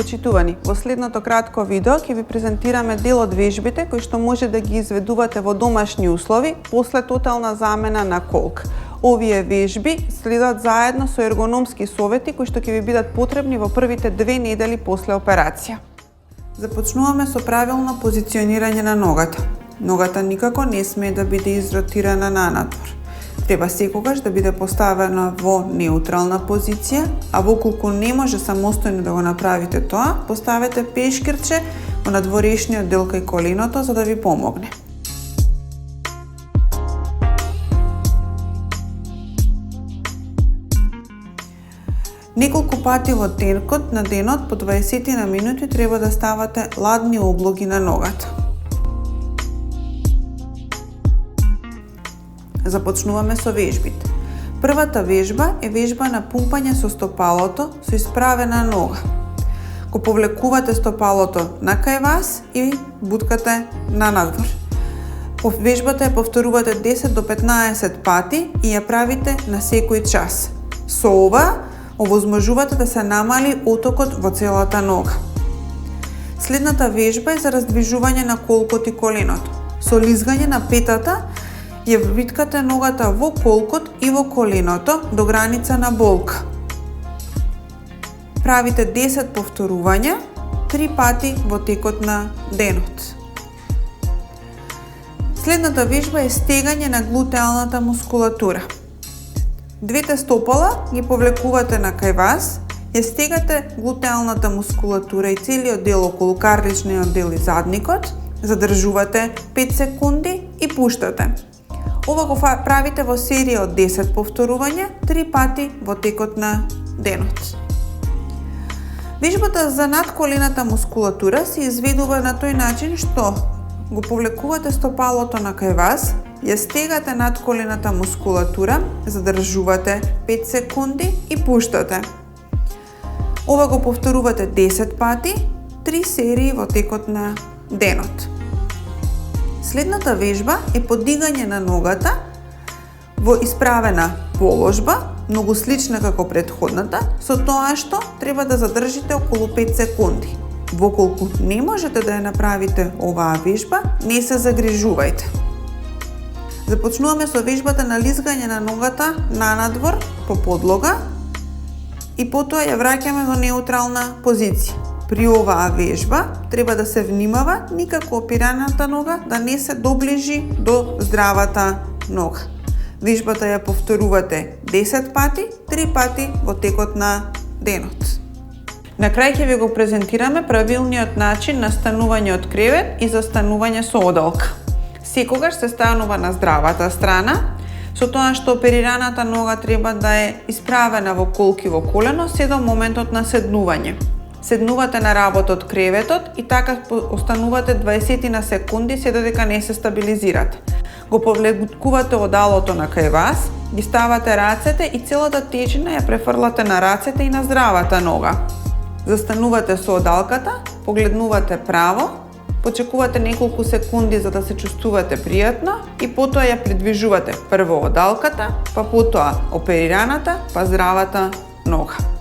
Почитувани, во следното кратко видео ќе ви презентираме дел од вежбите кои што може да ги изведувате во домашни услови после тотална замена на колк. Овие вежби следат заедно со ергономски совети кои што ќе ви бидат потребни во првите 2 недели после операција. Започнуваме со правилно позиционирање на ногата. Ногата никако не смее да биде изротирана нанатвор. Треба секогаш да биде поставена во неутрална позиција, а воколку не може самостојно да го направите тоа, поставете пешкирче во надворешниот дел кај коленото за да ви помогне. Неколку пати во текот на денот по 20 на минути треба да ставате ладни облоги на ногата. Започнуваме со вежбите. Првата вежба е вежба на пумпање со стопалото со исправена нога. Го повлекувате стопалото накај вас и буткате на надвор. Вежбата ја повторувате 10 до 15 пати и ја правите на секој час. Со ова овозможувате да се намали отокот во целата нога. Следната вежба е за раздвижување на колкот и коленото. Со лизгање на петата ја виткате ногата во колкот и во коленото до граница на болка. Правите 10 повторувања 3 пати во текот на денот. Следната вежба е стегање на глутеалната мускулатура. Двете стопала ги повлекувате накај вас, ја стегате глутеалната мускулатура и целиот дел околу карличниот дел и задникот, задржувате 5 секунди и пуштате. Ова го правите во серија од 10 повторувања 3 пати во текот на денот. Вежбата за надколената мускулатура се изведува на тој начин што го повлекувате стопалото накај вас, ја стегате надколената мускулатура, задржувате 5 секунди и пуштате. Ова го повторувате 10 пати, 3 серии во текот на денот. Следната вежба е подигање на ногата во исправена положба, многу слична како претходната, со тоа што треба да задржите околу 5 секунди. Воколку не можете да ја направите оваа вежба, не се загрижувајте. Започнуваме со вежбата на лизгање на ногата нанадвор по подлога и потоа ја враќаме во неутрална позиција. При оваа вежба треба да се внимава никако опираната нога да не се доближи до здравата нога. Вежбата ја повторувате 10 пати, 3 пати во текот на денот. На крај ќе ви го презентираме правилниот начин на станување од кревет и за станување со одалка. Секогаш се станува на здравата страна, со тоа што оперираната нога треба да е исправена во колки во колено се до моментот на седнување. Седнувате на работ од креветот и така останувате 20 на секунди се додека не се стабилизирате. Го повлекувате одалото накај вас, ги ставате рацете и целата тежина ја префрлате на рацете и на здравата нога. Застанувате со одалката, погледнувате право, почекувате неколку секунди за да се чувствувате пријатно и потоа ја придвижувате прво одалката, па потоа оперираната, па здравата нога.